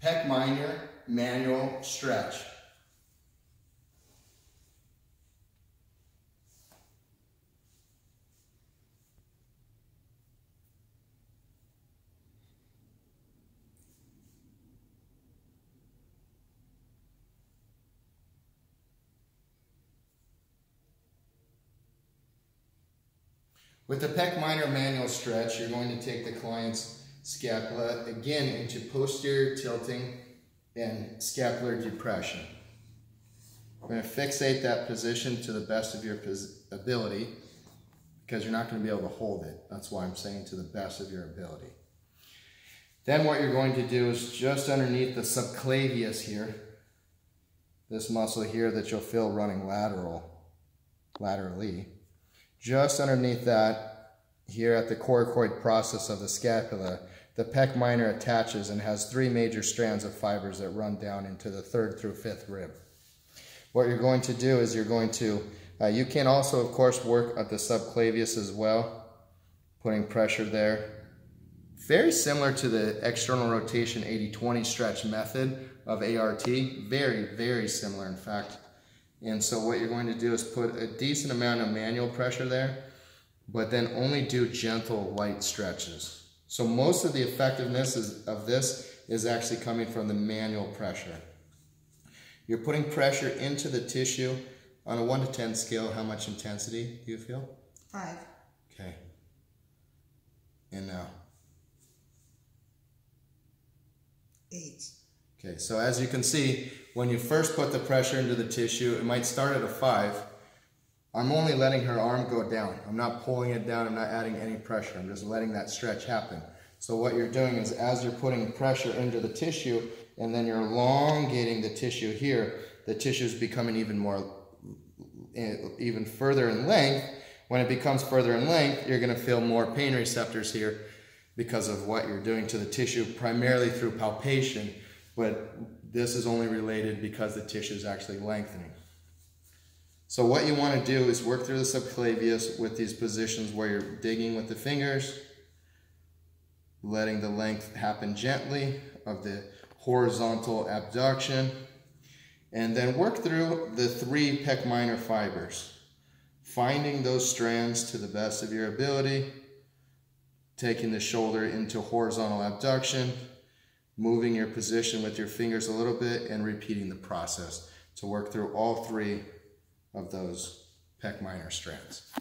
pec minor manual stretch. With the pec minor manual stretch, you're going to take the client's scapula again into posterior tilting and scapular depression. We're going to fixate that position to the best of your ability, because you're not going to be able to hold it. That's why I'm saying to the best of your ability. Then what you're going to do is just underneath the subclavius here, this muscle here that you'll feel running laterally, just underneath that, here at the coracoid process of the scapula, the pec minor attaches and has 3 major strands of fibers that run down into the 3rd through 5th rib. What you're going to do is you're going to, you can also of course work at the subclavius as well, putting pressure there. Very similar to the external rotation 80-20 stretch method of ART, very, very similar in fact. And so what you're going to do is put a decent amount of manual pressure there, but then only do gentle, light stretches. So most of the effectiveness of this is actually coming from the manual pressure. You're putting pressure into the tissue. On a 1 to 10 scale, how much intensity do you feel? 5. Okay. And now? 8. Okay, so as you can see, when you first put the pressure into the tissue, it might start at a 5. I'm only letting her arm go down. I'm not pulling it down, I'm not adding any pressure. I'm just letting that stretch happen. So what you're doing is as you're putting pressure into the tissue and then you're elongating the tissue here, the tissue is becoming even further in length. When it becomes further in length, you're going to feel more pain receptors here because of what you're doing to the tissue, primarily through palpation. But this is only related because the tissue is actually lengthening. So what you want to do is work through the subclavius with these positions where you're digging with the fingers, letting the length happen gently of the horizontal abduction, and then work through the 3 pec minor fibers, finding those strands to the best of your ability, taking the shoulder into horizontal abduction, moving your position with your fingers a little bit, and repeating the process to work through all 3 of those pec minor strands.